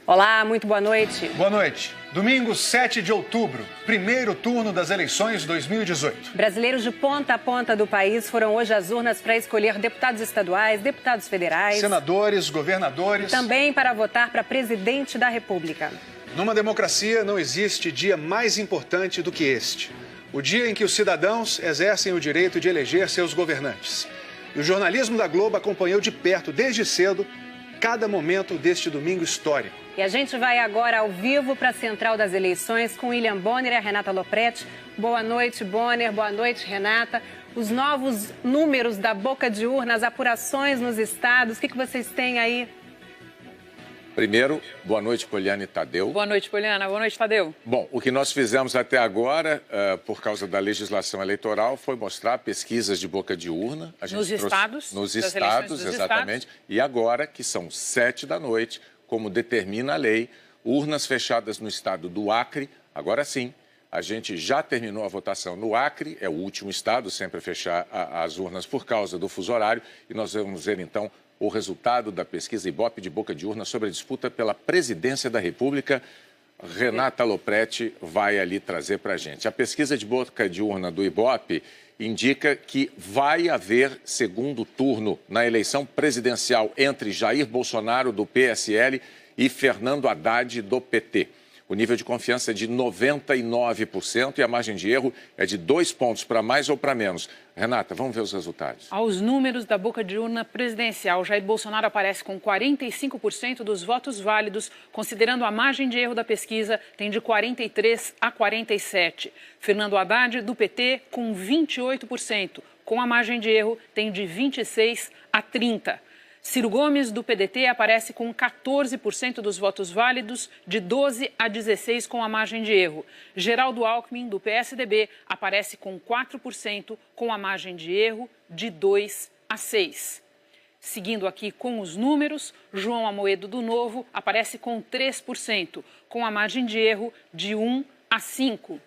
Olá, muito boa noite. Boa noite. Domingo, 7 de outubro, primeiro turno das eleições 2018. Brasileiros de ponta a ponta do país foram hoje às urnas para escolher deputados estaduais, deputados federais, senadores, governadores. Também para votar para presidente da República. Numa democracia não existe dia mais importante do que este. O dia em que os cidadãos exercem o direito de eleger seus governantes. E o jornalismo da Globo acompanhou de perto, desde cedo, cada momento deste domingo histórico. E a gente vai agora ao vivo para a Central das Eleições com William Bonner e a Renata Lopretti. Boa noite, Bonner. Boa noite, Renata. Os novos números da boca de urna, as apurações nos estados, o que vocês têm aí? Primeiro, boa noite, Poliana e Tadeu. Boa noite, Poliana. Boa noite, Tadeu. Bom, o que nós fizemos até agora, por causa da legislação eleitoral, foi mostrar pesquisas de boca de urna. Nos estados? Nos estados, exatamente. E agora, que são 7 da noite, como determina a lei, urnas fechadas no estado do Acre. Agora sim, a gente já terminou a votação no Acre, é o último estado sempre a fechar as urnas por causa do fuso horário. E nós vamos ver, então, o resultado da pesquisa Ibope de boca de urna sobre a disputa pela presidência da República. Renata Lopretti vai ali trazer para a gente. A pesquisa de boca de urna do Ibope indica que vai haver segundo turno na eleição presidencial entre Jair Bolsonaro, do PSL, e Fernando Haddad, do PT. O nível de confiança é de 99% e a margem de erro é de 2 pontos para mais ou para menos. Renata, vamos ver os resultados. Aos números da boca de urna presidencial, Jair Bolsonaro aparece com 45% dos votos válidos, considerando a margem de erro da pesquisa, tem de 43% a 47%. Fernando Haddad, do PT, com 28%, com a margem de erro, tem de 26% a 30%. Ciro Gomes, do PDT, aparece com 14% dos votos válidos, de 12% a 16% com a margem de erro. Geraldo Alckmin, do PSDB, aparece com 4%, com a margem de erro de 2% a 6%. Seguindo aqui com os números, João Amoedo, do Novo, aparece com 3%, com a margem de erro de 1% a 5%.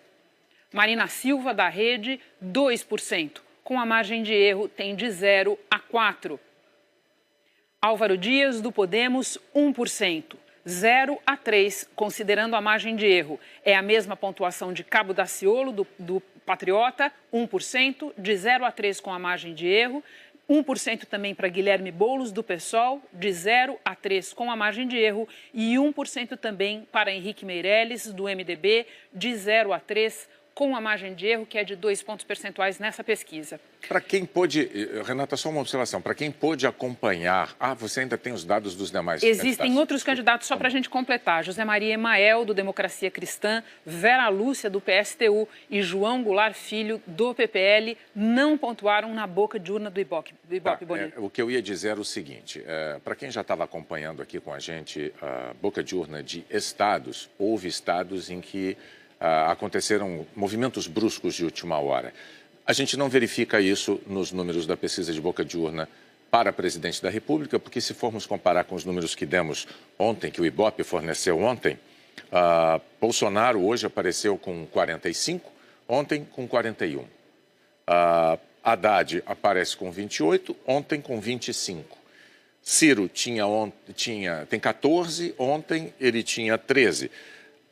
Marina Silva, da Rede, 2%, com a margem de erro tem de 0% a 4%. Álvaro Dias, do Podemos, 1%, 0% a 3%, considerando a margem de erro. É a mesma pontuação de Cabo Daciolo, do Patriota, 1%, de 0% a 3% com a margem de erro. 1% também para Guilherme Boulos, do PSOL, de 0% a 3% com a margem de erro. E 1% também para Henrique Meirelles, do MDB, de 0% a 3%, com a margem de erro, que é de 2 pontos percentuais nessa pesquisa. Para quem pôde, Renata, só uma observação, para quem pôde acompanhar, você ainda tem os dados dos demais Existem candidatos. Outros candidatos, só para a gente completar, José Maria Emael, do Democracia Cristã, Vera Lúcia, do PSTU e João Goulart Filho, do PPL, não pontuaram na boca de urna do Ibope. O que eu ia dizer era o seguinte, para quem já estava acompanhando aqui com a gente a boca de urna de estados, houve estados em que aconteceram movimentos bruscos de última hora. A gente não verifica isso nos números da pesquisa de boca de urna para presidente da República, porque se formos comparar com os números que demos ontem, que o Ibope forneceu ontem, Bolsonaro hoje apareceu com 45, ontem com 41. Haddad aparece com 28, ontem com 25. Ciro tem 14, ontem ele tinha 13.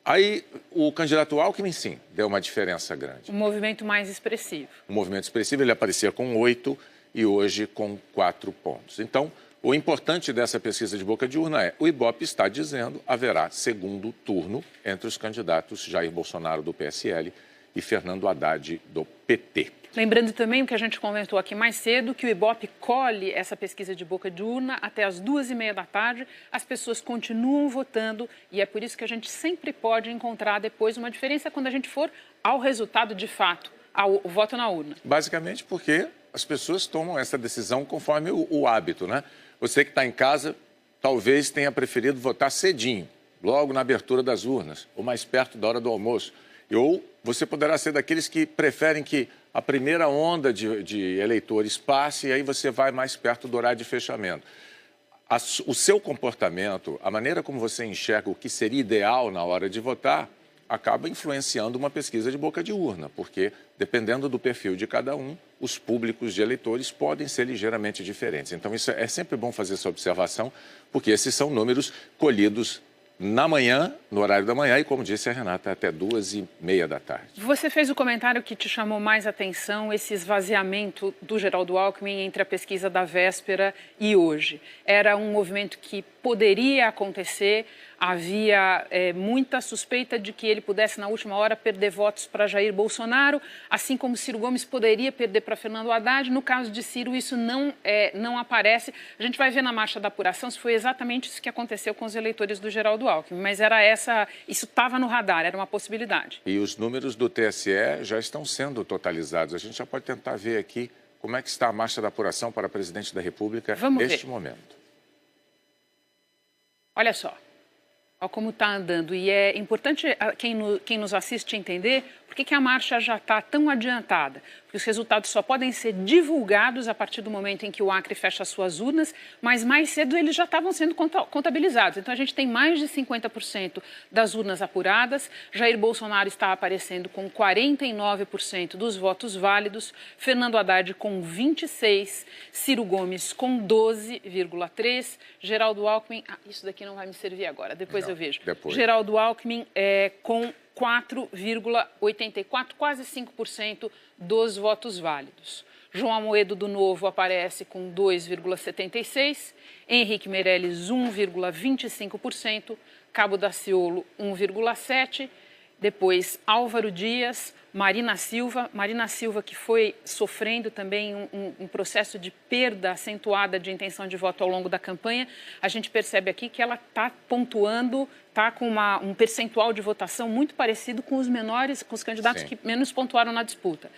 Aí, o candidato Alckmin, sim, deu uma diferença grande. Um movimento mais expressivo. Um movimento expressivo, ele aparecia com 8 e hoje com 4 pontos. Então, o importante dessa pesquisa de boca de urna é, o Ibope está dizendo, haverá segundo turno entre os candidatos Jair Bolsonaro, do PSL, e Fernando Haddad, do PT. Lembrando também o que a gente comentou aqui mais cedo, que o Ibope colhe essa pesquisa de boca de urna até as 2h30 da tarde. As pessoas continuam votando e é por isso que a gente sempre pode encontrar depois uma diferença quando a gente for ao resultado de fato, ao voto na urna. Basicamente porque as pessoas tomam essa decisão conforme o hábito, né? Você que está em casa talvez tenha preferido votar cedinho, logo na abertura das urnas, ou mais perto da hora do almoço. Ou você poderá ser daqueles que preferem que a primeira onda de eleitores passe e aí você vai mais perto do horário de fechamento. O seu comportamento, a maneira como você enxerga o que seria ideal na hora de votar, acaba influenciando uma pesquisa de boca de urna, porque, dependendo do perfil de cada um, os públicos de eleitores podem ser ligeiramente diferentes. Então, isso é sempre bom fazer essa observação, porque esses são números colhidos na manhã, no horário da manhã, e como disse a Renata, até 2h30 da tarde. Você fez o comentário que te chamou mais atenção, esse esvaziamento do Geraldo Alckmin entre a pesquisa da véspera e hoje. Era um movimento que poderia acontecer, havia muita suspeita de que ele pudesse, na última hora, perder votos para Jair Bolsonaro, assim como Ciro Gomes poderia perder para Fernando Haddad. No caso de Ciro, isso não aparece. A gente vai ver na marcha da apuração se foi exatamente isso que aconteceu com os eleitores do Geraldo Alckmin, mas isso estava no radar, era uma possibilidade. E os números do TSE já estão sendo totalizados. A gente já pode tentar ver aqui como é que está a marcha da apuração para presidente da República neste momento. Olha só. Olha como está andando. E é importante quem nos assiste entender por que a marcha já está tão adiantada. Porque os resultados só podem ser divulgados a partir do momento em que o Acre fecha as suas urnas, mas mais cedo eles já estavam sendo contabilizados. Então a gente tem mais de 50% das urnas apuradas. Jair Bolsonaro está aparecendo com 49% dos votos válidos, Fernando Haddad com 26%, Ciro Gomes com 12,3%, Geraldo Alckmin... isso daqui não vai me servir agora, depois eu vejo. Geraldo Alckmin com 4,84%, quase 5% dos votos válidos. João Amoedo, do Novo, aparece com 2,76%, Henrique Meirelles, 1,25%, Cabo Daciolo, 1,7%, depois Álvaro Dias, Marina Silva que foi sofrendo também um processo de perda acentuada de intenção de voto ao longo da campanha. A gente percebe aqui que ela está pontuando, está com um percentual de votação muito parecido com os candidatos que menos pontuaram na disputa.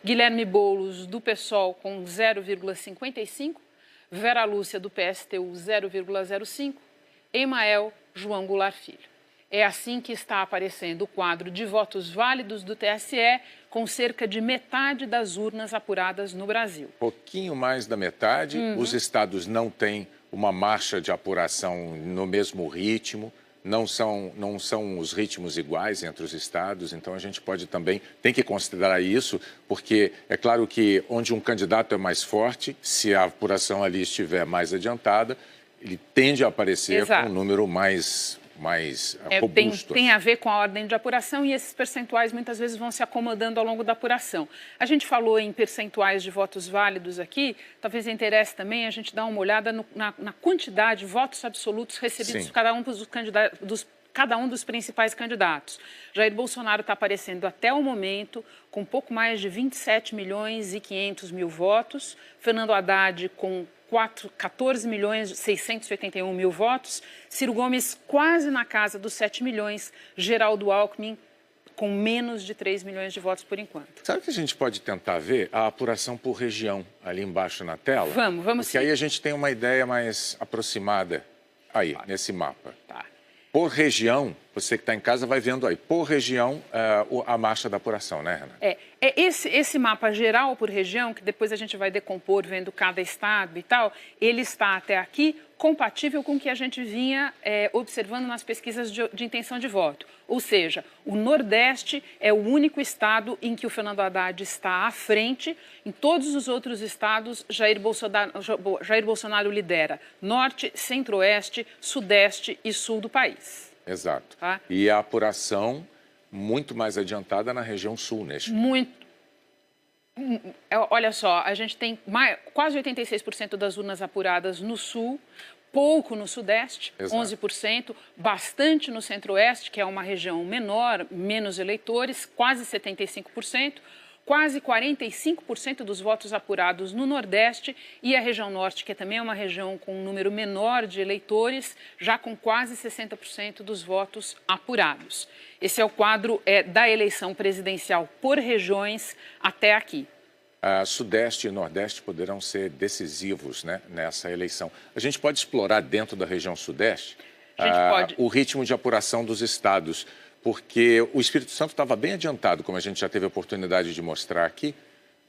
Guilherme Boulos, do PSOL, com 0,55%, Vera Lúcia, do PSTU, 0,05%, Emael João Goulart Filho. É assim que está aparecendo o quadro de votos válidos do TSE, com cerca de metade das urnas apuradas no Brasil. Pouquinho mais da metade. Os estados não têm uma marcha de apuração no mesmo ritmo, não são os ritmos iguais entre os estados, então a gente tem que considerar isso, porque é claro que onde um candidato é mais forte, se a apuração ali estiver mais adiantada, ele tende a aparecer com um número mais robusto. Tem a ver com a ordem de apuração e esses percentuais muitas vezes vão se acomodando ao longo da apuração. A gente falou em percentuais de votos válidos aqui, talvez interesse também a gente dar uma olhada na quantidade de votos absolutos recebidos por cada um dos principais candidatos. Jair Bolsonaro está aparecendo até o momento com pouco mais de 27.500.000 votos, Fernando Haddad com 14.681.000 votos, Ciro Gomes quase na casa dos 7 milhões, Geraldo Alckmin com menos de 3 milhões de votos por enquanto. Sabe que a gente pode tentar ver a apuração por região ali embaixo na tela? Vamos sim. Porque aí a gente tem uma ideia mais aproximada aí, nesse mapa. Por região, você que está em casa vai vendo aí, por região, a marcha da apuração, né, Renata? Esse mapa geral por região, que depois a gente vai decompor vendo cada estado e tal, ele está até aqui compatível com o que a gente vinha observando nas pesquisas de intenção de voto. Ou seja, o Nordeste é o único estado em que o Fernando Haddad está à frente. Em todos os outros estados, Jair Bolsonaro lidera Norte, Centro-Oeste, Sudeste e Sul do país. Exato. Tá? E a apuração muito mais adiantada na região Sul, neste momento. Olha só, a gente tem quase 86% das urnas apuradas no Sul, pouco no Sudeste, 11%, bastante no Centro-Oeste, que é uma região menor, menos eleitores, quase 75%, quase 45% dos votos apurados no Nordeste e a região Norte, que também é uma região com um número menor de eleitores, já com quase 60% dos votos apurados. Esse é o quadro da eleição presidencial por regiões até aqui. Sudeste e Nordeste poderão ser decisivos, né, nessa eleição. A gente pode explorar dentro da região Sudeste o ritmo de apuração dos estados, porque o Espírito Santo estava bem adiantado, como a gente já teve a oportunidade de mostrar aqui.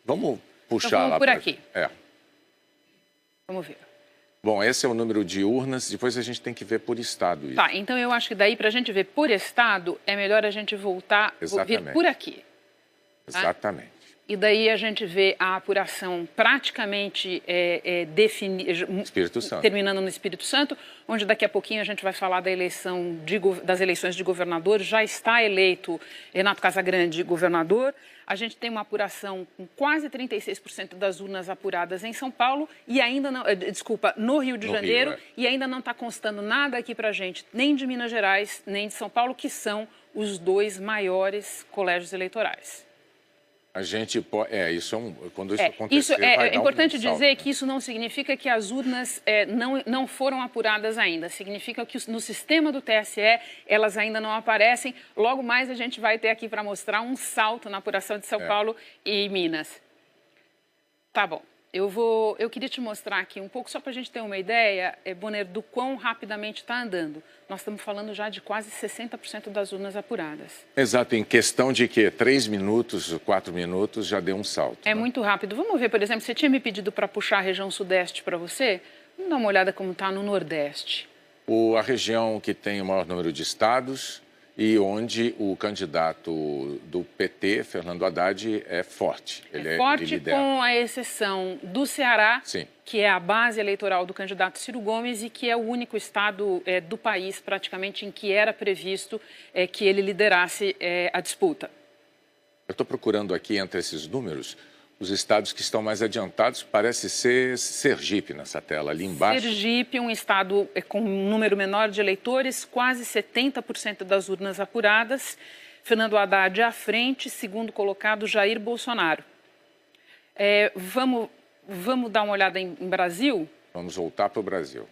Vamos puxar então, vamos lá por aqui. Vamos ver. Bom, esse é o número de urnas, depois a gente tem que ver por estado. Isso. Tá, então eu acho que daí, para a gente ver por estado, é melhor a gente voltar, vir por aqui. Exatamente. E daí a gente vê a apuração praticamente terminando no Espírito Santo, onde daqui a pouquinho a gente vai falar da das eleições de governador. Já está eleito Renato Casagrande governador. A gente tem uma apuração com quase 36% das urnas apuradas em São Paulo e ainda não, no Rio de Janeiro, e ainda não está constando nada aqui para a gente, nem de Minas Gerais, nem de São Paulo, que são os dois maiores colégios eleitorais. A gente pode... quando isso acontecer, é importante dizer que isso não significa que as urnas não foram apuradas ainda. Significa que no sistema do TSE elas ainda não aparecem. Logo mais a gente vai ter aqui para mostrar um salto na apuração de São Paulo e Minas. Tá bom. Eu queria te mostrar aqui um pouco, só para a gente ter uma ideia, Bonner, do quão rapidamente está andando. Nós estamos falando já de quase 60% das urnas apuradas. Exato, em questão de 3 minutos, 4 minutos, já deu um salto. É muito rápido. Vamos ver, por exemplo, você tinha me pedido para puxar a região sudeste para você? Vamos dar uma olhada como está no nordeste. A região que tem o maior número de estados e onde o candidato do PT, Fernando Haddad, é forte. Ele forte, com a exceção do Ceará, sim, que é a base eleitoral do candidato Ciro Gomes e que é o único estado do país, praticamente, em que era previsto que ele liderasse a disputa. Eu estou procurando aqui, entre esses números, os estados que estão mais adiantados. Parece ser Sergipe nessa tela, ali embaixo. Sergipe, um estado com um número menor de eleitores, quase 70% das urnas apuradas. Fernando Haddad à frente, segundo colocado Jair Bolsonaro. Vamos dar uma olhada em Brasil? Vamos voltar para o Brasil.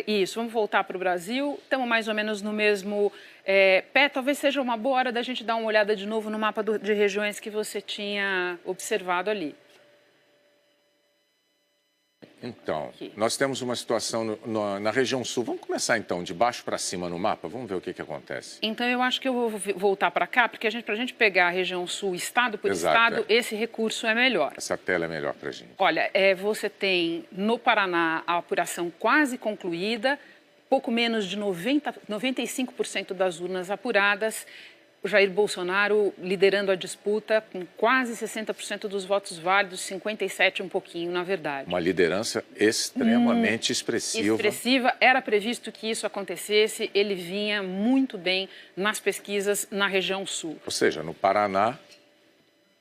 Isso, vamos voltar para o Brasil. Estamos mais ou menos no mesmo pé. Talvez seja uma boa hora da gente dar uma olhada de novo no mapa de regiões que você tinha observado ali. Então, nós temos uma situação na região sul. Vamos começar, então, de baixo para cima no mapa? Vamos ver o que acontece. Então, eu acho que eu vou voltar para cá, porque para a gente pegar a região sul, estado por estado, esse recurso é melhor. Essa tela é melhor para a gente. Olha, você tem no Paraná a apuração quase concluída, pouco menos de 95% das urnas apuradas. O Jair Bolsonaro liderando a disputa com quase 60% dos votos válidos, 57% um pouquinho, na verdade. Uma liderança extremamente expressiva. Expressiva, era previsto que isso acontecesse, ele vinha muito bem nas pesquisas na região sul. Ou seja, no Paraná,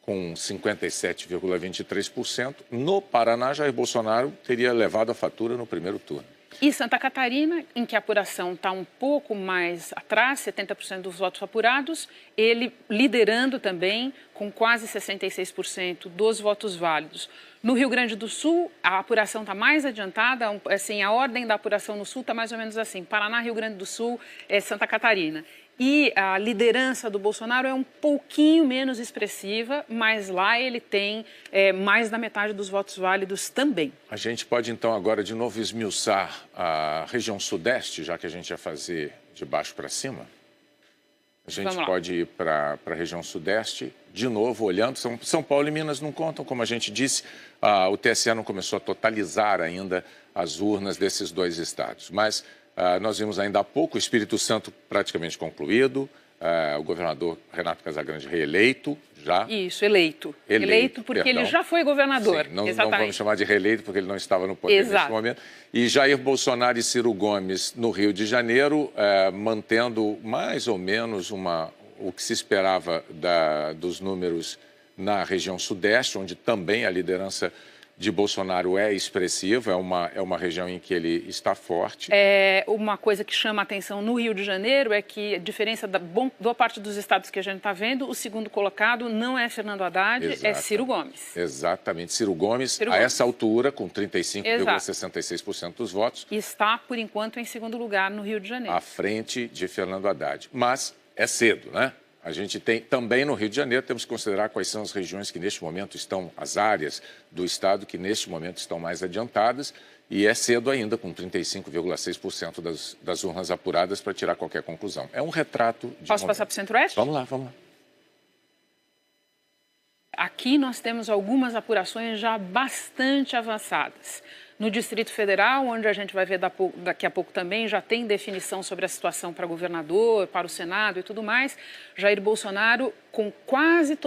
com 57,23%, no Paraná, Jair Bolsonaro teria levado a fatura no primeiro turno. E Santa Catarina, em que a apuração está um pouco mais atrás, 70% dos votos apurados, ele liderando também com quase 66% dos votos válidos. No Rio Grande do Sul, a apuração está mais adiantada, assim, a ordem da apuração no Sul está mais ou menos assim, Paraná, Rio Grande do Sul, Santa Catarina. E a liderança do Bolsonaro é um pouquinho menos expressiva, mas lá ele tem mais da metade dos votos válidos também. A gente pode, então, agora de novo esmiuçar a região sudeste, já que a gente ia fazer de baixo para cima. A gente pode ir para a região sudeste, de novo, olhando. São Paulo e Minas não contam, como a gente disse. O TSE não começou a totalizar ainda as urnas desses dois estados. Mas nós vimos ainda há pouco o Espírito Santo praticamente concluído, o governador Renato Casagrande reeleito já. Isso, eleito. Eleito porque ele já foi governador. Sim, não vamos chamar de reeleito porque ele não estava no poder nesse momento. E Jair Bolsonaro e Ciro Gomes no Rio de Janeiro, mantendo mais ou menos o que se esperava dos números na região sudeste, onde também a liderança de Bolsonaro é expressiva, é uma região em que ele está forte. Uma coisa que chama a atenção no Rio de Janeiro é que a diferença da boa parte dos estados que a gente está vendo, o segundo colocado não é Fernando Haddad, é Ciro Gomes. Exatamente. Ciro Gomes, essa altura, com 35,66% dos votos. Está, por enquanto, em segundo lugar no Rio de Janeiro. À frente de Fernando Haddad. Mas é cedo, né? A gente tem, também no Rio de Janeiro, temos que considerar quais são as regiões que neste momento estão, as áreas do estado que neste momento estão mais adiantadas, e é cedo ainda, com 35,6% das urnas apuradas, para tirar qualquer conclusão. É um retrato de... Posso passar para o Centro-Oeste? Vamos lá, vamos lá. Aqui nós temos algumas apurações já bastante avançadas. No Distrito Federal, onde a gente vai ver daqui a pouco também, já tem definição sobre a situação para governador, para o Senado e tudo mais. Jair Bolsonaro, com quase a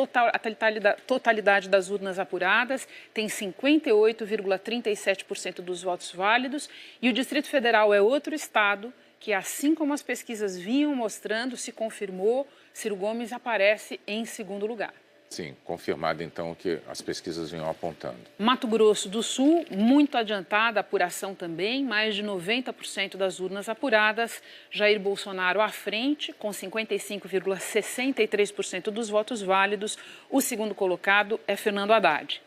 totalidade das urnas apuradas, tem 58,37% dos votos válidos. E o Distrito Federal é outro estado que, assim como as pesquisas vinham mostrando, se confirmou, Ciro Gomes aparece em segundo lugar. Sim, confirmado então o que as pesquisas vinham apontando. Mato Grosso do Sul, muito adiantada a apuração também, mais de 90% das urnas apuradas. Jair Bolsonaro à frente, com 55,63% dos votos válidos. O segundo colocado é Fernando Haddad.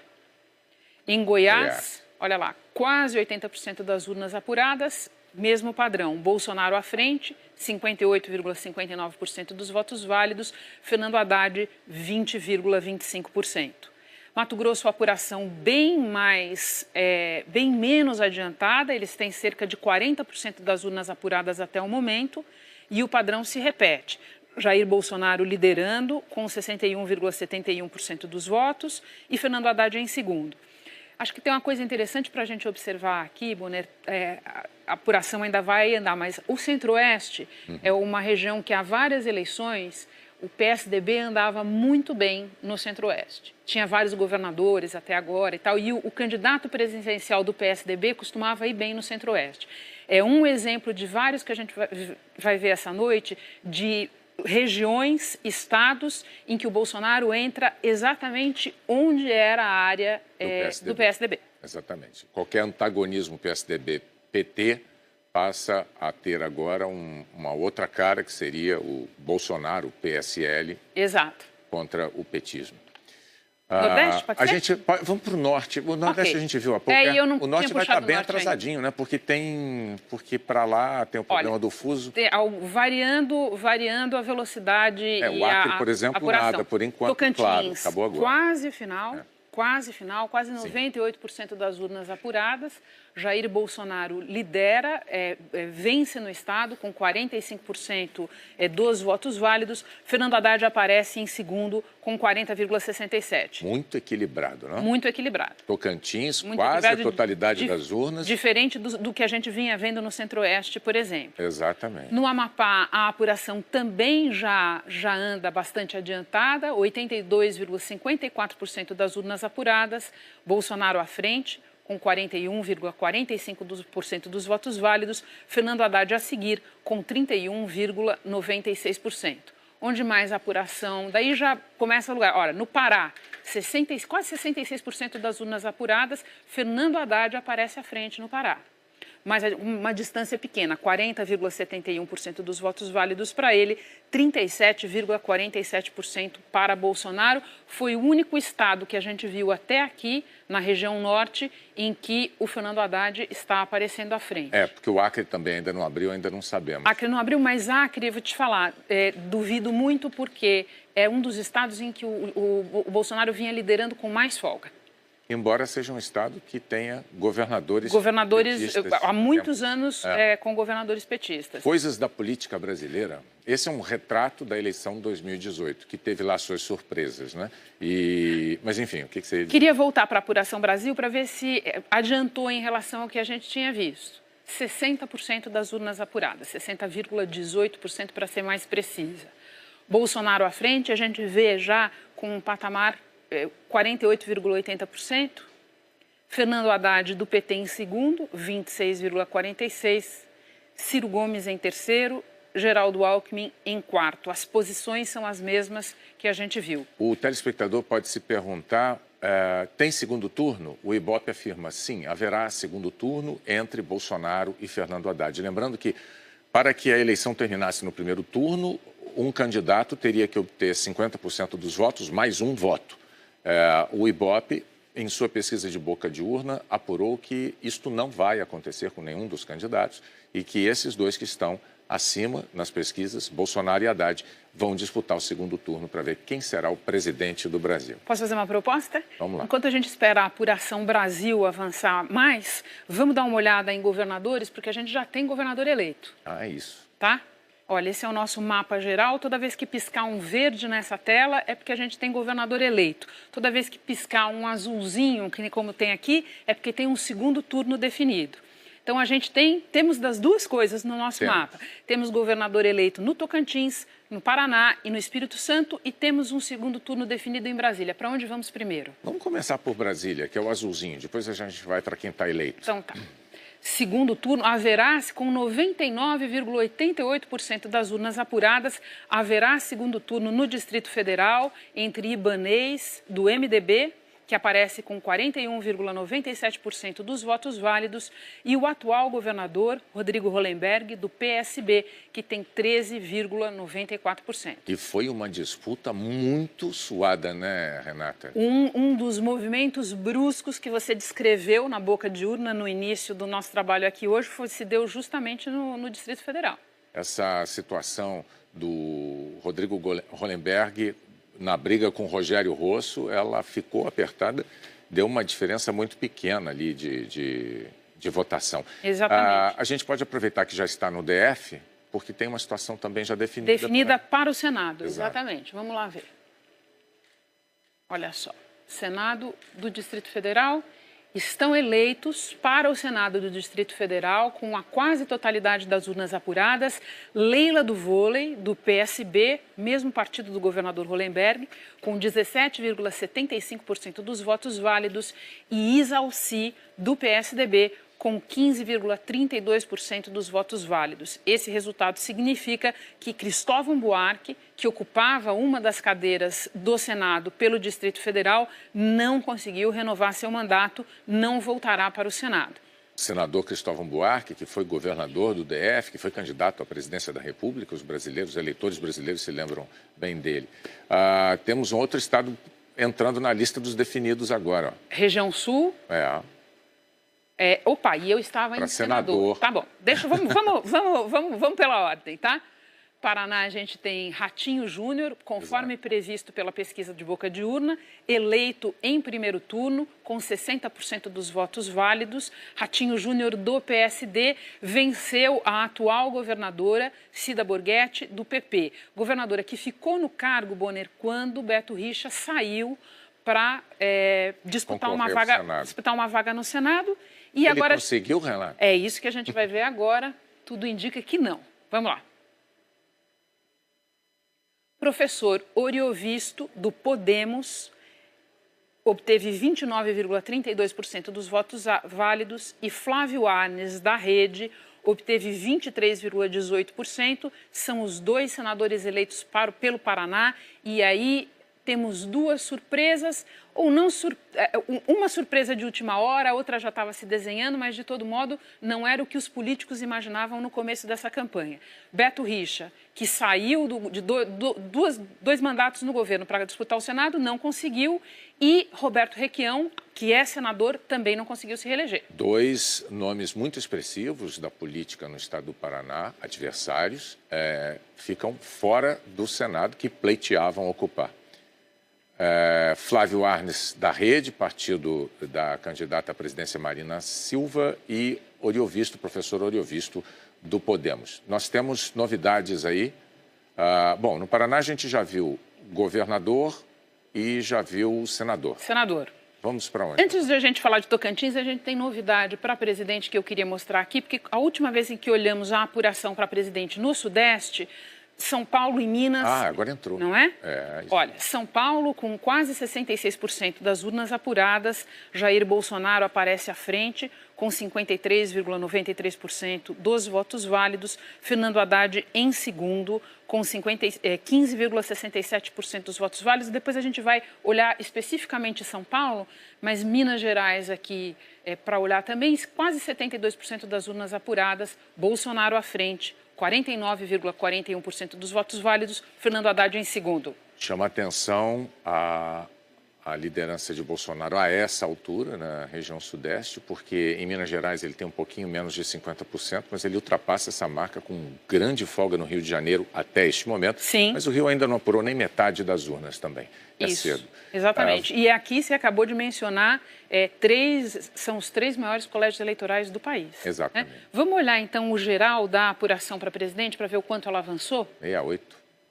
Em Goiás, olha lá, quase 80% das urnas apuradas. Mesmo padrão, Bolsonaro à frente, 58,59% dos votos válidos, Fernando Haddad, 20,25%. Mato Grosso, a apuração bem menos adiantada, eles têm cerca de 40% das urnas apuradas até o momento, e o padrão se repete. Jair Bolsonaro liderando, com 61,71% dos votos, e Fernando Haddad em segundo. Acho que tem uma coisa interessante para a gente observar aqui, Bonner, a apuração ainda vai andar, mas o Centro-Oeste é uma região que há várias eleições o PSDB andava muito bem no Centro-Oeste. Tinha vários governadores até agora e tal, e o candidato presidencial do PSDB costumava ir bem no Centro-Oeste. É um exemplo de vários que a gente vai ver essa noite, de regiões, estados em que o Bolsonaro entra exatamente onde era a área do PSDB. Exatamente. Qualquer antagonismo PSDB-PT passa a ter agora uma outra cara, que seria o Bolsonaro, o PSL, Exato. contra o petismo. Nordeste, pode ser? Vamos para o Norte. O Nordeste a gente viu há pouco. O Norte vai estar bem atrasadinho, né? Porque para lá tem o problema do fuso. Variando a velocidade o Acre, por exemplo, apuração. Nada. Por enquanto, Tocantins, claro, acabou agora. Quase 98% das urnas apuradas. Jair Bolsonaro lidera, vence no estado com 45% dos votos válidos. Fernando Haddad aparece em segundo com 40,67%. Muito equilibrado, não? Muito equilibrado. Tocantins, quase a totalidade das urnas. Diferente do que a gente vinha vendo no Centro-Oeste, por exemplo. Exatamente. No Amapá, a apuração também já anda bastante adiantada, 82,54% das urnas apuradas, Bolsonaro à frente, com 41,45% dos votos válidos, Fernando Haddad a seguir, com 31,96%. Onde mais a apuração? Daí já começa o lugar. Olha, no Pará, quase 66% das urnas apuradas, Fernando Haddad aparece à frente no Pará. Mas uma distância pequena, 40,71% dos votos válidos para ele, 37,47% para Bolsonaro. Foi o único estado que a gente viu até aqui, na região norte, em que o Fernando Haddad está aparecendo à frente. Porque o Acre também ainda não abriu, ainda não sabemos. Acre não abriu, mas Acre, vou te falar, duvido muito porque é um dos estados em que o Bolsonaro vinha liderando com mais folga. Embora seja um estado que tenha governadores petistas, há muitos anos com governadores petistas. Coisas da política brasileira. Esse é um retrato da eleição de 2018, que teve lá suas surpresas, né? Mas, enfim, o que você... Queria voltar para a Apuração Brasil para ver se adiantou em relação ao que a gente tinha visto. 60% das urnas apuradas, 60,18% para ser mais precisa. Bolsonaro à frente, a gente vê já com um patamar 48,80%, Fernando Haddad do PT em segundo, 26,46%, Ciro Gomes em terceiro, Geraldo Alckmin em quarto. As posições são as mesmas que a gente viu. O telespectador pode se perguntar, tem segundo turno? O Ibope afirma, sim, haverá segundo turno entre Bolsonaro e Fernando Haddad. Lembrando que, para que a eleição terminasse no primeiro turno, um candidato teria que obter 50% dos votos mais um voto. O Ibope, em sua pesquisa de boca de urna, apurou que isto não vai acontecer com nenhum dos candidatos e que esses dois que estão acima nas pesquisas, Bolsonaro e Haddad, vão disputar o segundo turno para ver quem será o presidente do Brasil. Posso fazer uma proposta? Vamos lá. Enquanto a gente espera a apuração Brasil avançar mais, vamos dar uma olhada em governadores, porque a gente já tem governador eleito. Isso. Tá? Olha, esse é o nosso mapa geral. Toda vez que piscar um verde nessa tela é porque a gente tem governador eleito. Toda vez que piscar um azulzinho, que como tem aqui, é porque tem um segundo turno definido. Então, temos das duas coisas no nosso mapa. Temos governador eleito no Tocantins, no Paraná e no Espírito Santo e temos um segundo turno definido em Brasília. Para onde vamos primeiro? Vamos começar por Brasília, que é o azulzinho. Depois a gente vai para quem está eleito. Então, tá. Segundo turno, haverá, com 99,88% das urnas apuradas, haverá segundo turno no Distrito Federal entre Ibanez, do MDB, que aparece com 41,97% dos votos válidos, e o atual governador, Rodrigo Hollenberg, do PSB, que tem 13,94%. E foi uma disputa muito suada, né, Renata? Um dos movimentos bruscos que você descreveu na boca de urna no início do nosso trabalho aqui hoje se deu justamente no Distrito Federal. Essa situação do Rodrigo Hollenberg na briga com o Rogério Rosso, ela ficou apertada, deu uma diferença muito pequena ali de votação. Exatamente. A gente pode aproveitar que já está no DF, porque tem uma situação também já definida. Definida para o Senado, Exato. Exatamente. Vamos lá ver. Olha só, Senado do Distrito Federal. Estão eleitos para o Senado do Distrito Federal, com a quase totalidade das urnas apuradas, Leila do Vôlei, do PSB, mesmo partido do governador Hollenberg, com 17,75% dos votos válidos, e Isa Alci, do PSDB, com 15,32% dos votos válidos. Esse resultado significa que Cristóvão Buarque, que ocupava uma das cadeiras do Senado pelo Distrito Federal, não conseguiu renovar seu mandato, não voltará para o Senado. O senador Cristóvão Buarque, que foi governador do DF, que foi candidato à presidência da República, os eleitores brasileiros se lembram bem dele. Temos um outro estado entrando na lista dos definidos agora. Região Sul. E eu estava em senador. Tá bom, vamos pela ordem, tá? Paraná, a gente tem Ratinho Júnior, conforme previsto pela pesquisa de boca de urna, eleito em primeiro turno, com 60% dos votos válidos. Ratinho Júnior, do PSD, venceu a atual governadora, Cida Borghetti, do PP. Governadora que ficou no cargo, Bonner, quando Beto Richa saiu para disputar uma vaga no Senado. E ele agora conseguiu, Renato? É isso que a gente vai ver agora. Tudo indica que não. Vamos lá. Professor Oriovisto, do Podemos, obteve 29,32% dos votos válidos e Flávio Arnes, da Rede, obteve 23,18%. São os dois senadores eleitos pelo Paraná. E aí temos duas surpresas, ou não uma surpresa de última hora, a outra já estava se desenhando, mas de todo modo não era o que os políticos imaginavam no começo dessa campanha. Beto Richa, que saiu de dois mandatos no governo para disputar o Senado, não conseguiu, e Roberto Requião, que é senador, também não conseguiu se reeleger. Dois nomes muito expressivos da política no estado do Paraná, adversários, ficam fora do Senado, que pleiteavam ocupar. Flávio Arnes, da Rede, partido da candidata à presidência Marina Silva, e professor Oriovisto, do Podemos. Nós temos novidades aí. No Paraná a gente já viu governador e já viu senador. Senador. Vamos para onde? Antes de a gente falar de Tocantins, a gente tem novidade para presidente que eu queria mostrar aqui, porque a última vez em que olhamos a apuração para presidente no Sudeste, São Paulo e Minas... agora entrou. Não é? Isso. Olha, São Paulo, com quase 66% das urnas apuradas, Jair Bolsonaro aparece à frente, com 53,93% dos votos válidos. Fernando Haddad em segundo, com 15,67% dos votos válidos. Depois a gente vai olhar especificamente São Paulo, mas Minas Gerais aqui para olhar também, quase 72% das urnas apuradas, Bolsonaro à frente, 49,41% dos votos válidos, Fernando Haddad em segundo. Chama atenção a a liderança de Bolsonaro a essa altura, na região sudeste, porque em Minas Gerais ele tem um pouquinho menos de 50%, mas ele ultrapassa essa marca com grande folga no Rio de Janeiro até este momento. Sim. Mas o Rio ainda não apurou nem metade das urnas também. É cedo. Exatamente. E aqui você acabou de mencionar, são os 3 maiores colégios eleitorais do país. Exatamente. Né? Vamos olhar então o geral da apuração para presidente para ver o quanto ela avançou?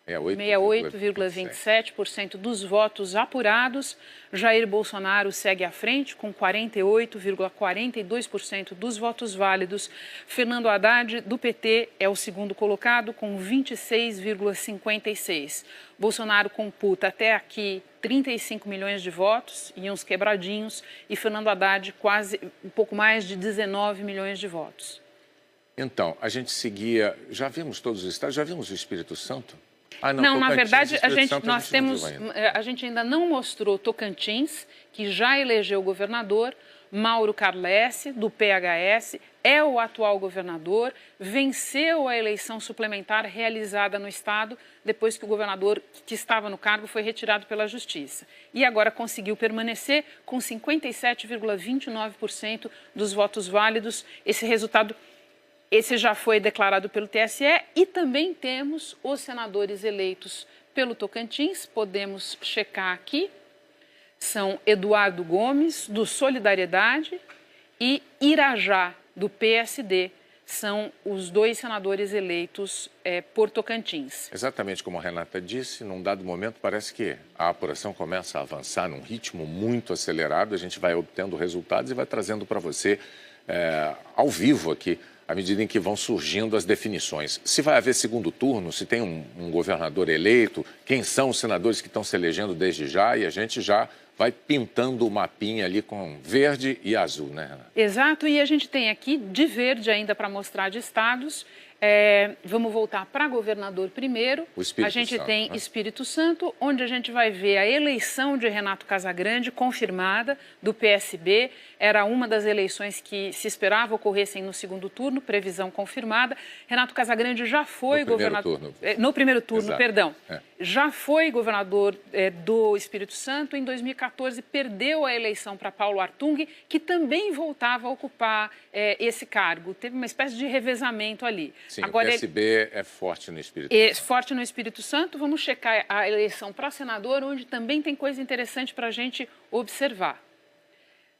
68,27% dos votos apurados. Jair Bolsonaro segue à frente com 48,42% dos votos válidos. Fernando Haddad, do PT, é o segundo colocado com 26,56%. Bolsonaro computa até aqui 35 milhões de votos e uns quebradinhos. E Fernando Haddad quase um pouco mais de 19 milhões de votos. Então, a gente seguia... Já vimos todos os estados? Já vimos o Espírito Santo? Não, na verdade, a gente ainda não mostrou Tocantins, que já elegeu o governador. Mauro Carlesse, do PHS, é o atual governador, venceu a eleição suplementar realizada no estado depois que o governador que estava no cargo foi retirado pela Justiça. E agora conseguiu permanecer com 57,29% dos votos válidos. Esse já foi declarado pelo TSE e também temos os senadores eleitos pelo Tocantins, podemos checar aqui, são Eduardo Gomes, do Solidariedade, e Irajá, do PSD, são os 2 senadores eleitos por Tocantins. Exatamente como a Renata disse, num dado momento parece que a apuração começa a avançar num ritmo muito acelerado, a gente vai obtendo resultados e vai trazendo para você ao vivo aqui, à medida em que vão surgindo as definições. Se vai haver segundo turno, se tem um governador eleito, quem são os senadores que estão se elegendo desde já, e a gente já vai pintando o mapinha ali com verde e azul, né, Renata? Exato, e a gente tem aqui de verde ainda para mostrar de estados. Vamos voltar para governador primeiro. A gente tem Espírito Santo, onde a gente vai ver a eleição de Renato Casagrande confirmada, do PSB. Era uma das eleições que se esperava ocorressem no segundo turno, previsão confirmada. Renato Casagrande já foi governador... No primeiro turno, exato. Perdão. Já foi governador do Espírito Santo. Em 2014, perdeu a eleição para Paulo Artung, que também voltava a ocupar esse cargo. Teve uma espécie de revezamento ali. Sim, agora, o PSB é forte no Espírito Santo. Forte no Espírito Santo. Vamos checar a eleição para senador, onde também tem coisa interessante para a gente observar.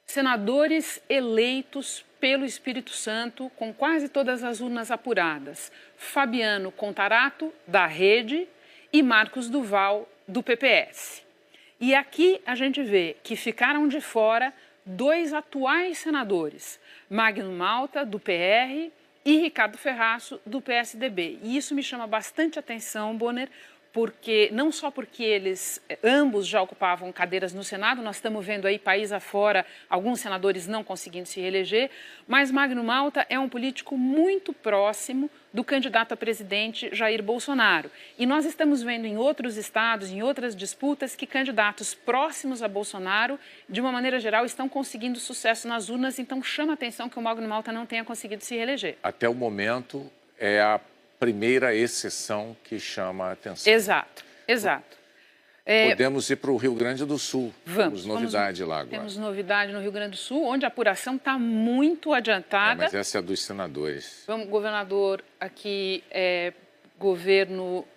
Senadores eleitos pelo Espírito Santo, com quase todas as urnas apuradas. Fabiano Contarato, da Rede, e Marcos Duval, do PPS. E aqui a gente vê que ficaram de fora 2 atuais senadores, Magno Malta, do PR, e Ricardo Ferraço, do PSDB. E isso me chama bastante atenção, Bonner, porque não só porque eles ambos já ocupavam cadeiras no Senado, nós estamos vendo aí país afora alguns senadores não conseguindo se reeleger, mas Magno Malta é um político muito próximo do candidato a presidente Jair Bolsonaro. E nós estamos vendo em outros estados, em outras disputas, que candidatos próximos a Bolsonaro, de uma maneira geral, estão conseguindo sucesso nas urnas, então chama a atenção que o Magno Malta não tenha conseguido se reeleger. Até o momento é a primeira exceção que chama a atenção. Exato. Podemos ir para o Rio Grande do Sul. Temos novidade lá agora. Temos novidade no Rio Grande do Sul, onde a apuração está muito adiantada. Mas essa é a dos senadores. Vamos, governador, aqui governo...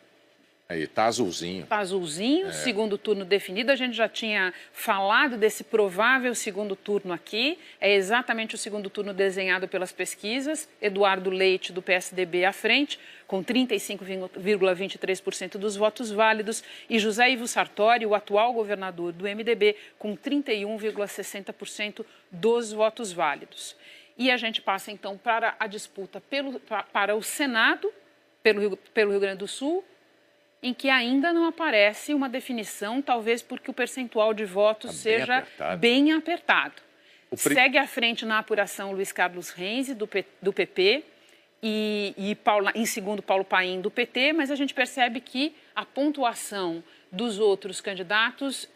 Aí, tá azulzinho. Tá azulzinho, segundo turno definido. A gente já tinha falado desse provável segundo turno aqui. É exatamente o segundo turno desenhado pelas pesquisas. Eduardo Leite, do PSDB, à frente, com 35,23% dos votos válidos. E José Ivo Sartori, o atual governador do MDB, com 31,60% dos votos válidos. E a gente passa, então, para a disputa para o Senado, pelo Rio Grande do Sul, em que ainda não aparece uma definição, talvez porque o percentual de votos seja bem apertado. Segue à frente na apuração Luiz Carlos Renzi, do PP, e em segundo Paulo Paim, do PT, mas a gente percebe que a pontuação dos outros candidatos,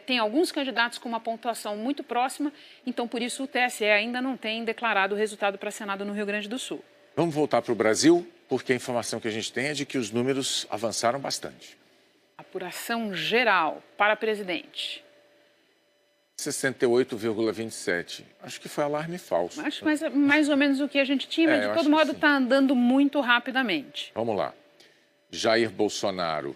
tem alguns candidatos com uma pontuação muito próxima, então por isso o TSE ainda não tem declarado o resultado para Senado no Rio Grande do Sul. Vamos voltar para o Brasil, porque a informação que a gente tem é de que os números avançaram bastante. Apuração geral para presidente. 68,27. Acho que foi alarme falso. Acho que mais ou menos o que a gente tinha, mas de todo modo está andando muito rapidamente. Vamos lá. Jair Bolsonaro,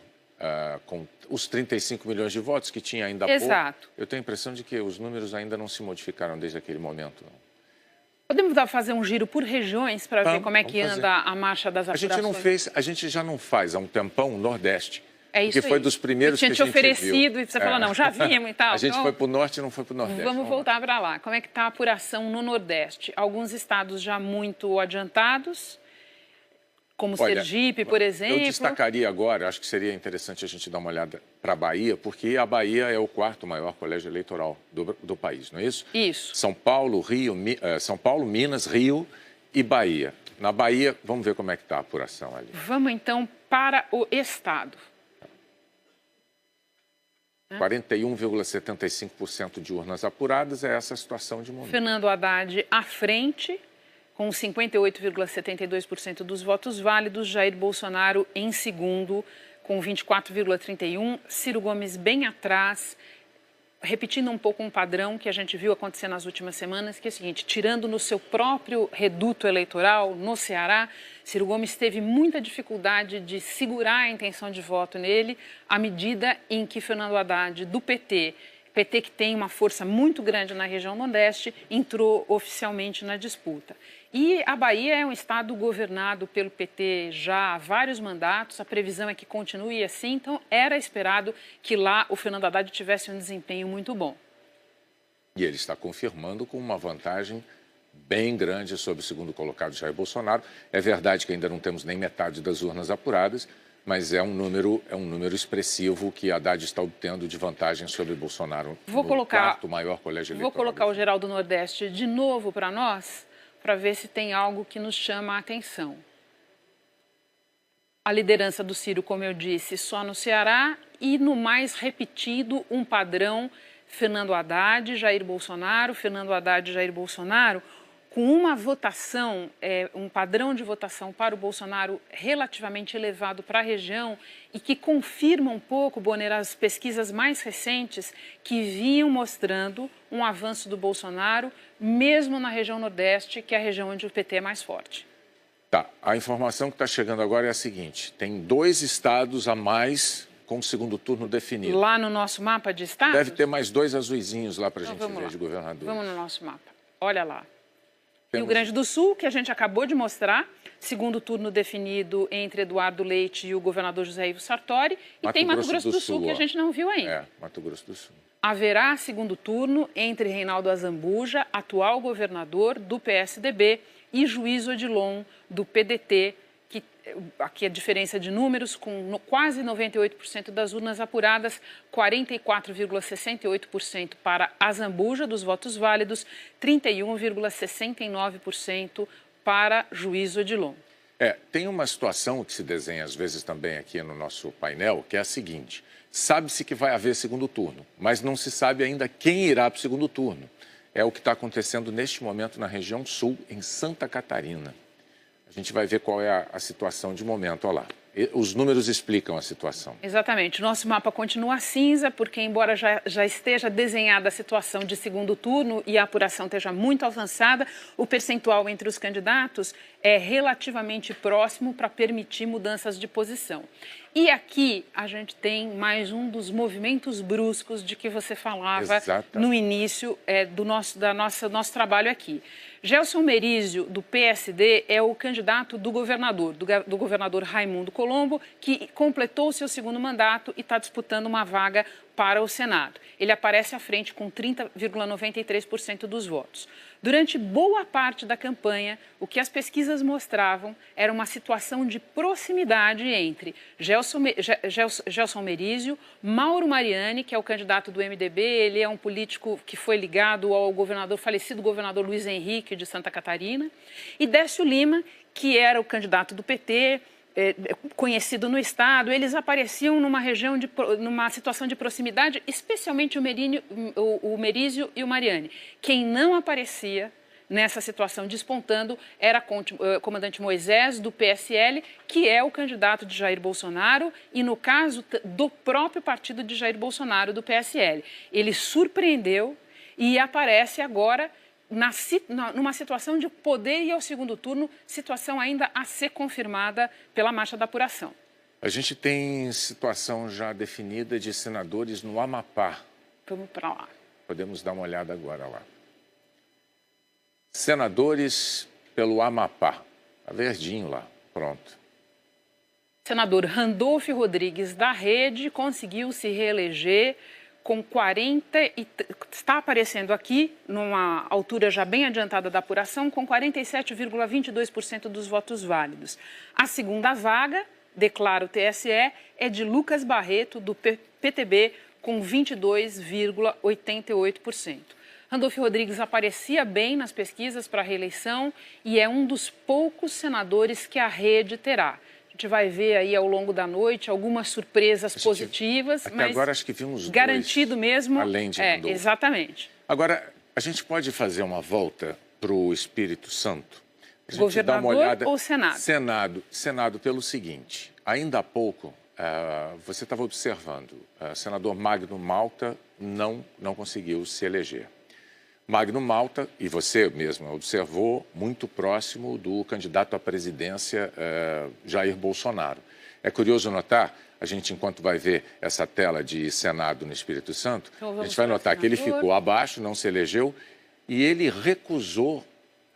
com os 35 milhões de votos que tinha ainda há pouco. Exato. Eu tenho a impressão de que os números ainda não se modificaram desde aquele momento, não. Podemos fazer um giro por regiões para ver como é que anda a marcha das apurações? A gente já não faz há um tempão o Nordeste. É isso que foi dos primeiros que a gente viu. Tinha te oferecido e você falou, não, já vimos e tal. A gente foi para o Norte e não foi para o Nordeste. Vamos voltar para lá. Como é que está a apuração no Nordeste? Alguns estados já muito adiantados, como Sergipe, por exemplo. Eu destacaria agora, acho que seria interessante a gente dar uma olhada para a Bahia, porque a Bahia é o quarto maior colégio eleitoral do país, não é isso? Isso. São Paulo, Minas, Rio e Bahia. Na Bahia, vamos ver como é que está a apuração ali. Vamos então para o estado. 41,75% de urnas apuradas, é essa a situação de momento. Fernando Haddad à frente, com 58,72% dos votos válidos. Jair Bolsonaro em segundo, com 24,31%. Ciro Gomes bem atrás, repetindo um pouco um padrão que a gente viu acontecer nas últimas semanas, que é o seguinte, tirando no seu próprio reduto eleitoral, no Ceará, Ciro Gomes teve muita dificuldade de segurar a intenção de voto nele, à medida em que Fernando Haddad, do PT que tem uma força muito grande na região Nordeste, entrou oficialmente na disputa. E a Bahia é um estado governado pelo PT já há vários mandatos, a previsão é que continue assim, então era esperado que lá o Fernando Haddad tivesse um desempenho muito bom. E ele está confirmando com uma vantagem bem grande sobre o segundo colocado, Jair Bolsonaro. É verdade que ainda não temos nem metade das urnas apuradas, mas é um número expressivo que Haddad está obtendo de vantagem sobre Bolsonaro no quarto maior colégio eleitoral. Vou colocar o geral do Nordeste de novo para nós, para ver se tem algo que nos chama a atenção. A liderança do Ciro, como eu disse, só no Ceará e no mais repetido um padrão Fernando Haddad, Jair Bolsonaro, Fernando Haddad, Jair Bolsonaro, com uma votação, um padrão de votação para o Bolsonaro relativamente elevado para a região e que confirma um pouco, Bonner, as pesquisas mais recentes que vinham mostrando um avanço do Bolsonaro, mesmo na região Nordeste, que é a região onde o PT é mais forte. Tá, a informação que está chegando agora é a seguinte, tem 2 estados a mais com o segundo turno definido. Lá no nosso mapa de estados? Deve ter mais 2 azuizinhos lá para a gente ver de governador. Vamos no nosso mapa, olha lá. Rio Grande do Sul, que a gente acabou de mostrar, segundo turno definido entre Eduardo Leite e o governador José Ivo Sartori. E tem Mato Grosso do Sul, que a gente não viu ainda. É, Mato Grosso do Sul. Haverá segundo turno entre Reinaldo Azambuja, atual governador do PSDB, e Juiz Odilon, do PDT, que aqui a diferença de números, com quase 98% das urnas apuradas, 44,68% para Azambuja, dos votos válidos, 31,69% para Juiz Odilon. Tem uma situação que se desenha às vezes também aqui no nosso painel, que é a seguinte, sabe-se que vai haver segundo turno, mas não se sabe ainda quem irá para o segundo turno. É o que está acontecendo neste momento na região sul, em Santa Catarina. A gente vai ver qual é a situação de momento, olha lá. Os números explicam a situação. Exatamente. Nosso mapa continua cinza, porque embora já esteja desenhada a situação de segundo turno e a apuração esteja muito avançada, o percentual entre os candidatos é relativamente próximo para permitir mudanças de posição. E aqui a gente tem mais um dos movimentos bruscos de que você falava no início do nosso trabalho aqui. Gelson Merizio, do PSD, é o candidato do governador Raimundo Colombo, que completou o seu segundo mandato e está disputando uma vaga para o Senado. Ele aparece à frente com 30,93% dos votos. Durante boa parte da campanha, o que as pesquisas mostravam era uma situação de proximidade entre Gelson Merizio, Mauro Mariani, que é o candidato do MDB, ele é um político que foi ligado ao falecido governador Luiz Henrique de Santa Catarina, e Décio Lima, que era o candidato do PT, conhecido no estado. Eles apareciam numa situação de proximidade, especialmente o Merizio e o Mariani. Quem não aparecia nessa situação despontando era o comandante Moisés, do PSL, que é o candidato de Jair Bolsonaro e, no caso, do próprio partido de Jair Bolsonaro, do PSL. Ele surpreendeu e aparece agora numa situação de poder ir ao segundo turno, situação ainda a ser confirmada pela marcha da apuração. A gente tem situação já definida de senadores no Amapá. Vamos para lá. Podemos dar uma olhada agora lá. Senadores pelo Amapá. Está verdinho lá, pronto. Senador Randolfo Rodrigues, da Rede, conseguiu se reeleger com 40... Está aparecendo aqui, numa altura já bem adiantada da apuração, com 47,22% dos votos válidos. A segunda vaga, declara o TSE, é de Lucas Barreto, do PTB, com 22,88%. Randolfo Rodrigues aparecia bem nas pesquisas para a reeleição e é um dos poucos senadores que a Rede terá. A gente vai ver aí ao longo da noite algumas surpresas positivas, até mas agora acho que vimos garantido dois, mesmo. além de Randolfo. Exatamente. Agora, a gente pode fazer uma volta para o Espírito Santo? A gente Governador dá uma olhada... ou Senado? Senado pelo seguinte, ainda há pouco você estava observando, senador Magno Malta não conseguiu se eleger. Magno Malta, e você mesmo observou, muito próximo do candidato à presidência Jair Bolsonaro. É curioso notar, a gente enquanto vai ver essa tela de Senado no Espírito Santo, a gente vai notar que ele ficou abaixo, não se elegeu, e ele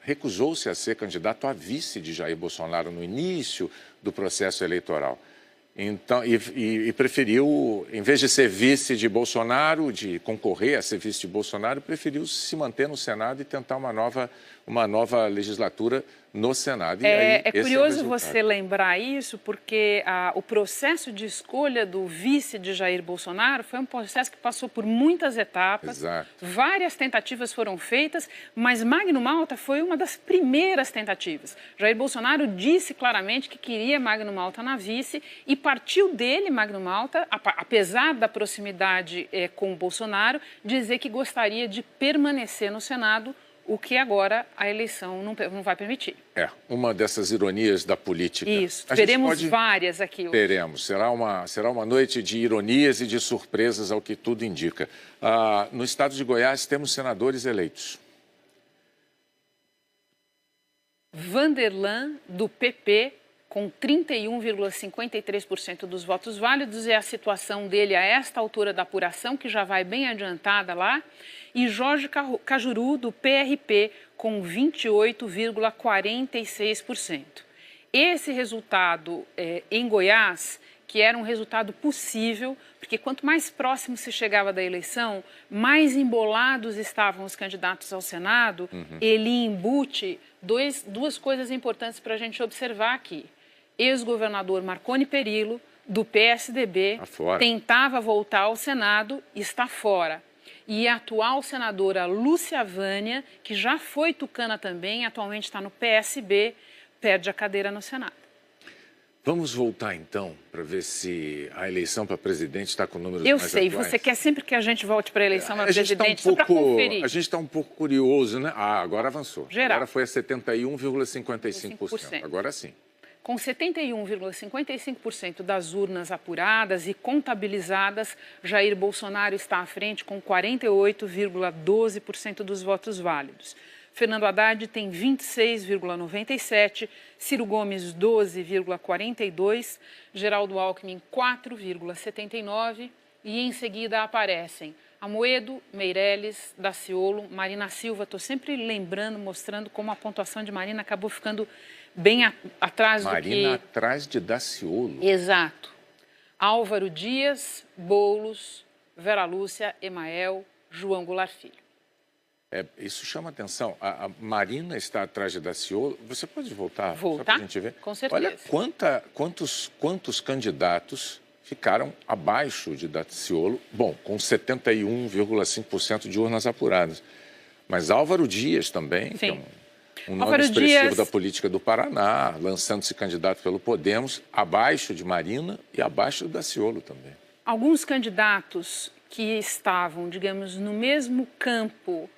recusou-se a ser candidato a vice de Jair Bolsonaro no início do processo eleitoral. Então, e preferiu, em vez de ser vice de Bolsonaro, de concorrer a ser vice de Bolsonaro, preferiu se manter no Senado e tentar uma nova legislatura no Senado. É curioso você lembrar isso, porque o processo de escolha do vice de Jair Bolsonaro foi um processo que passou por muitas etapas. Exato. Várias tentativas foram feitas, mas Magno Malta foi uma das primeiras tentativas. Jair Bolsonaro disse claramente que queria Magno Malta na vice e partiu dele, Magno Malta, apesar da proximidade com o Bolsonaro, dizer que gostaria de permanecer no Senado, o que agora a eleição não vai permitir. Uma dessas ironias da política. Isso, teremos várias aqui hoje. Teremos, será uma noite de ironias e de surpresas, ao que tudo indica. No estado de Goiás temos senadores eleitos. Vanderlan, do PP, com 31,53% dos votos válidos, é a situação dele a esta altura da apuração, que já vai bem adiantada lá, e Jorge Cajuru, do PRP, com 28,46%. Esse resultado em Goiás, que era um resultado possível, porque quanto mais próximo se chegava da eleição, mais embolados estavam os candidatos ao Senado, ele embute duas coisas importantes para a gente observar aqui. Ex-governador Marconi Perillo, do PSDB, tentava voltar ao Senado e está fora. E a atual senadora Lúcia Vânia, que já foi tucana também, atualmente está no PSB, perde a cadeira no Senado. Vamos voltar, então, para ver se a eleição para presidente está com números mais atuais. Eu sei, você quer sempre que a gente volte para a eleição para presidente, só para conferir. A gente está um pouco curioso, né? Agora avançou. Geral. Agora foi a 71,55%. Agora sim. Com 71,55% das urnas apuradas e contabilizadas, Jair Bolsonaro está à frente com 48,12% dos votos válidos. Fernando Haddad tem 26,97%, Ciro Gomes 12,42%, Geraldo Alckmin 4,79% e em seguida aparecem Amoedo, Meirelles, Daciolo, Marina Silva. Estou sempre lembrando, mostrando como a pontuação de Marina acabou ficando bem atrás Marina atrás de Daciolo. Exato. Álvaro Dias, Boulos, Vera Lúcia, Emael, João Goulart Filho. Isso chama atenção. A Marina está atrás de Daciolo. Você pode voltar? Voltar? Só para a gente ver. Com certeza. Olha quantos candidatos ficaram abaixo de Daciolo, bom, com 71,5% de urnas apuradas. Mas Álvaro Dias também, que é um nome expressivo da política do Paraná, lançando-se candidato pelo Podemos, abaixo de Marina e abaixo do Daciolo também. Alguns candidatos que estavam, digamos, no mesmo campo,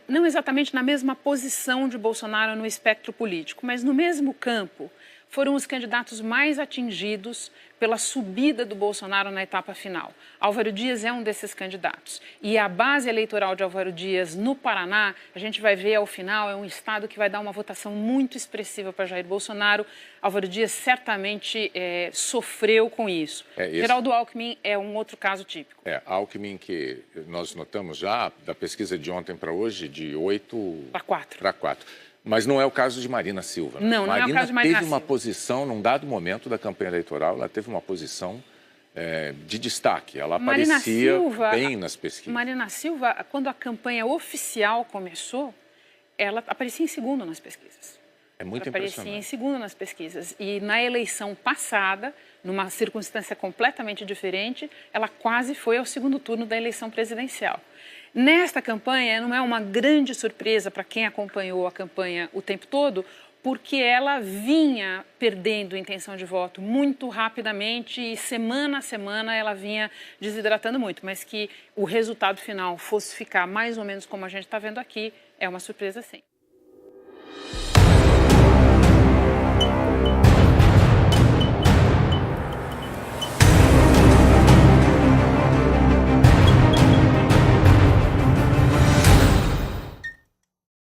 não exatamente na mesma posição de Bolsonaro no espectro político, mas no mesmo campo, foram os candidatos mais atingidos pela subida do Bolsonaro na etapa final. Álvaro Dias é um desses candidatos. E a base eleitoral de Álvaro Dias no Paraná, a gente vai ver ao final, é um estado que vai dar uma votação muito expressiva para Jair Bolsonaro. Álvaro Dias certamente sofreu com isso. Geraldo Alckmin é um outro caso típico. Alckmin, que nós notamos já, da pesquisa de ontem para hoje, de 8 para 4. Mas não é o caso de Marina Silva. Não é o caso de Marina Silva. Teve uma posição, num dado momento da campanha eleitoral, ela teve uma posição de destaque. Ela aparecia bem nas pesquisas. Marina Silva, quando a campanha oficial começou, ela aparecia em segundo nas pesquisas. É muito impressionante. Aparecia em segundo nas pesquisas. E na eleição passada, numa circunstância completamente diferente, ela quase foi ao segundo turno da eleição presidencial. Nesta campanha, não é uma grande surpresa para quem acompanhou a campanha o tempo todo, porque ela vinha perdendo intenção de voto muito rapidamente e semana a semana ela vinha desidratando muito, mas que o resultado final fosse ficar mais ou menos como a gente está vendo aqui, é uma surpresa sim.